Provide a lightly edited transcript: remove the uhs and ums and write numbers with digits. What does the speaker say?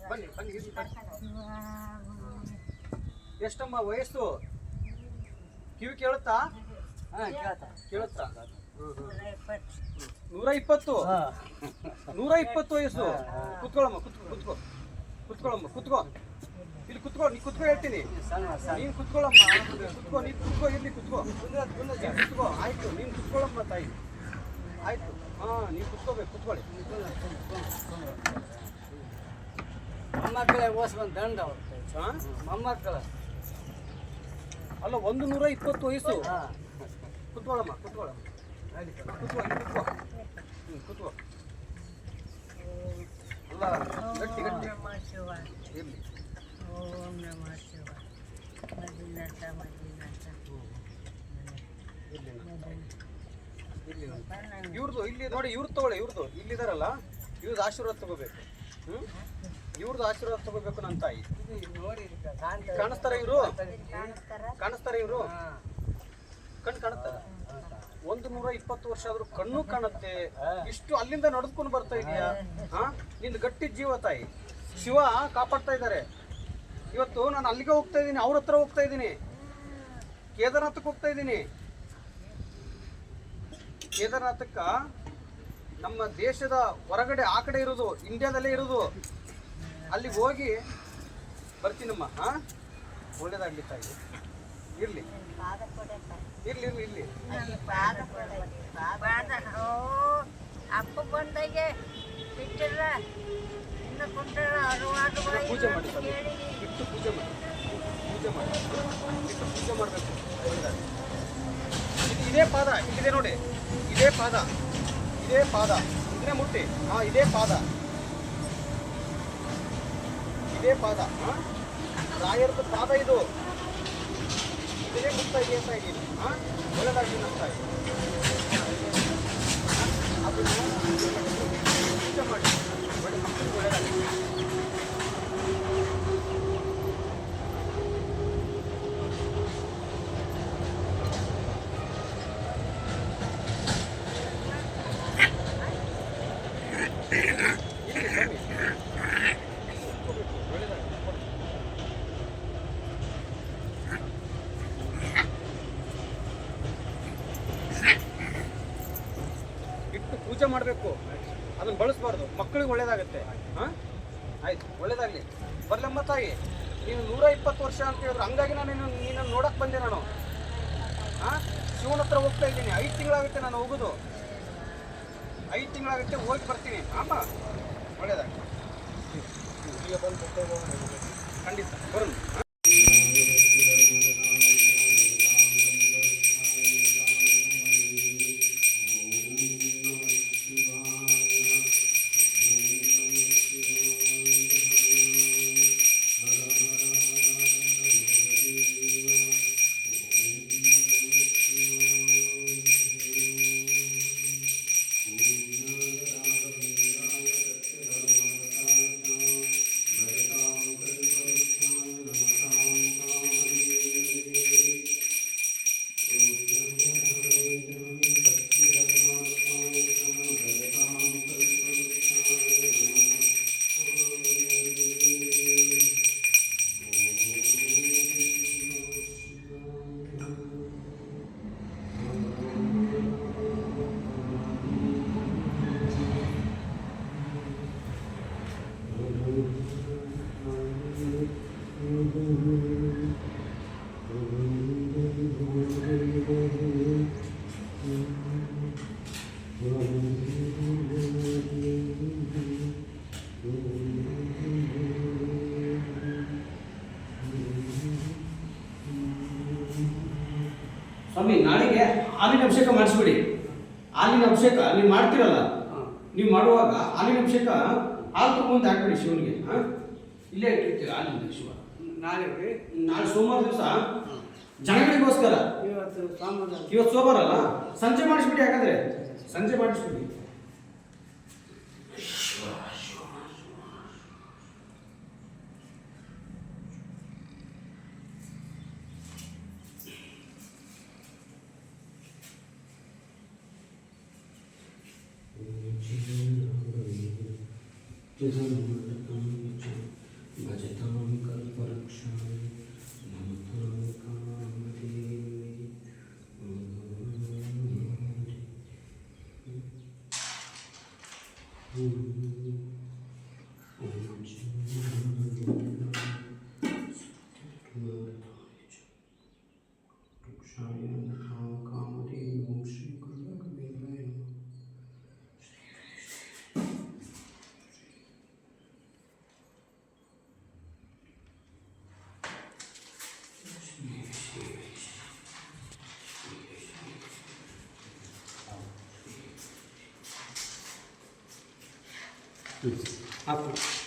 ಬನ್ನಿ ಬನ್ನಿ ಎಷ್ಟಮ್ಮ ವಯಸ್ಸು? ಕಿವಿ ಕೇಳುತ್ತಾ? ಕೇಳುತ್ತಾ? 120 120 ವಯಸ್ಸು. ಕುತ್ಕೊಳ್ಳಮ್ಮ, ಕುತ್ಕೊಳ್ಳಮ್ಮ, ಕುತ್ಕೋ. ಇಲ್ಲಿ ಕುತ್ಕೋ, ನೀ ಕುತ್ಕೋ ಹೇಳ್ತೀನಿ. ನೀನು ಕುತ್ಕೊಳ್ಳಮ್ಮ, ಕುತ್ಕೋ, ನೀನು ಕುತ್ಕೋ, ಇರ್ಲಿ ಕುತ್ಕೋ, ಕುತ್ಕೋ. ಆಯ್ತು, ನೀನು ಕುತ್ಕೊಳ್ಳಮ್ಮ ತಾಯಿ. ಆಯ್ತು, ನೀವು ಕುತ್ಕೋಬೇಕು, ಕುತ್ಕೊಳ್ಳಿ. ಮೊಮ್ಮಕ್ಕಳೇ ಓಸ್ಕೊಂಡು ದಂಡ ಮೊಮ್ಮಕ್ಕಳ ಅಲ್ಲ, 120 ವಯಸ್ಸು. ಕುತ್ಕೊಳ್ಳಮ್ಮ, ಕುತ್ಕೊಳ್ಳಮ್ಮ, ಕುತ್ಕೋ, ಕುತ್ಕೋ. ಅಲ್ಲ, ಗಟ್ಟಿ ಗಟ್ಟಿ ಇರ್ಲಿ. ಇವ್ರದ್ದು ಇಲ್ಲಿ ನೋಡಿ, ಇವ್ರದ್ದು ತಗೊಳ್ಳಿ. ಇವ್ರದ್ದು ಇಲ್ಲಿದಾರಲ್ಲ, ಇವ್ರದ್ದು ಆಶೀರ್ವಾದ ತಗೋಬೇಕು. ಇವ್ರದ್ದು ಆಶೀರ್ವಾದ ತಗೋಬೇಕು ನನ್ನ ತಾಯಿ. ಕಾಣಿಸ್ತಾರ ಇವರು? ಕಾಣಿಸ್ತಾರ ಇವರು? ಕಣ್ಣು ಕಾಣುತ್ತಾರ? 120 ವರ್ಷ ಆದ್ರೂ ಕಣ್ಣು ಕಾಣುತ್ತೆ. ಇಷ್ಟು ಅಲ್ಲಿಂದ ನಡೆದುಕೊಂಡು ಬರ್ತಾ ಇದೆಯಾ? ನಿಂದು ಗಟ್ಟಿ ಜೀವ ತಾಯಿ. ಶಿವ ಕಾಪಾಡ್ತಾ ಇದ್ದಾರೆ. ಇವತ್ತು ನಾನು ಅಲ್ಲಿಗೆ ಹೋಗ್ತಾ ಇದ್ದೀನಿ, ಅವ್ರ ಹತ್ರ ಹೋಗ್ತಾ ಇದ್ದೀನಿ, ಕೇದಾರನಾಥಕ್ಕೆ ಹೋಗ್ತಾ ಇದ್ದೀನಿ. ಕೇದಾರನಾಥಕ್ಕ ನಮ್ಮ ದೇಶದ ಹೊರಗಡೆ ಆ ಕಡೆ ಇರೋದು, ಇಂಡಿಯಾದಲ್ಲೇ ಇರೋದು. ಅಲ್ಲಿಗೆ ಹೋಗಿ ಬರ್ತೀನಮ್ಮ. ಒಳ್ಳೇದಾಗ್ಲಿ ತಾಯಿ. ಇರ್ಲಿ ಇರ್ಲಿ ಇರ್ಲಿ ಇರ್ಲಿ. ಅಪ್ಪ ಬಂದಾಗೆ ಬಿಟ್ಟಿಲ್ಲ, ಇನ್ನು ಕುಂಟಾರ ಪೂಜೆ ಮಾಡಿ, ಬಿಟ್ಟು ಪೂಜೆ ಮಾಡಿ, ಪೂಜೆ ಮಾಡಿ, ಬಿಟ್ಟು ಪೂಜೆ ಮಾಡಬೇಕು. ಇದೇ ಪಾದ, ಇಲ್ಲಿದೆ ನೋಡಿ, ಇದೇ ಪಾದ, ಇದೇ ಪಾದ, ಇದನ್ನೇ ಮುಟ್ಟಿ. ಇದೇ ಪಾದ, ಇದೇ ಪಾದ. ರಾಯರದ ಪಾದ ಇದು. ಇದನ್ನೇ ಮುಟ್ತಾ ಇದೆ ಅಂತ ಇದ್ದೀನಿ. ಒಳ್ಳೆದಾಗಿ ನಮ್ಮ ತಾಯಿ. ಅದನ್ನು ಪೂಜೆ ಮಾಡಿ, ಒಳ್ಳೆ ಮಕ್ಕಳಿಗೆ ಒಳ್ಳೆದಾಗಿ. ಪೂಜೆ ಮಾಡಬೇಕು, ಅದನ್ನು ಬಳಸಬಾರ್ದು. ಮಕ್ಕಳಿಗೆ ಒಳ್ಳೇದಾಗುತ್ತೆ. ಆಯ್ತು, ಒಳ್ಳೇದಾಗಲಿ. ಬರ್ಲಮ್ಮ ತಾಯಿ, ನೀನು 120 ವರ್ಷ ಅಂತ ಹೇಳಿದ್ರು, ಹಂಗಾಗಿ ನಾನು ನೀನನ್ನು ನೋಡಕ್ಕೆ ಬಂದೆ. ನಾನು ಶಿವನ ಹತ್ರ ಹೋಗ್ತಾ ಇದ್ದೀನಿ. 5 ತಿಂಗಳಾಗುತ್ತೆ ನಾನು ಹೋಗೋದು. 5 ತಿಂಗಳಾಗುತ್ತೆ, ಹೋಗಿ ಬರ್ತೀನಿ. ಒಳ್ಳೇದಾಗಲಿ. ಖಂಡಿತ ಬರೋಣ. ಸ್ವಾಮಿ, ನಾಳೆಗೆ ಹಾಲಿನ ಅಭಿಷೇಕ ಮಾಡಿಸ್ಬಿಡಿ. ಹಾಲಿನ ಅಭಿಷೇಕ ನೀವು ಮಾಡ್ತೀರಲ್ಲ, ನೀವು ಮಾಡುವಾಗ ಹಾಲಿನ ಅಭಿಷೇಕ ಹಾಲು ತಗೊಂಡು ಹಾಕ್ಬಿಡಿ ಶಿವನಿಗೆ. ಇಲ್ಲೇ ಇಟ್ಟಿರ್ತೀವಿ ಹಾಲಿನ ಶಿವ. ನಾಳೆ ಸೋಮವಾರ ದಿವಸ ಜನಗಳಿಗೋಸ್ಕರ. ಇವತ್ತು ಸೋಮವಾರ ಇವತ್ತು ಸೋಮವಾರ ಅಲ್ಲ, ಸಂಜೆ ಮಾಡಿಸ್ಬಿಡಿ. ಯಾಕಂದ್ರೆ ಸಂಜೆ ಮಾಡಿಸ್ಬಿಡಿ. ಹಾಕು.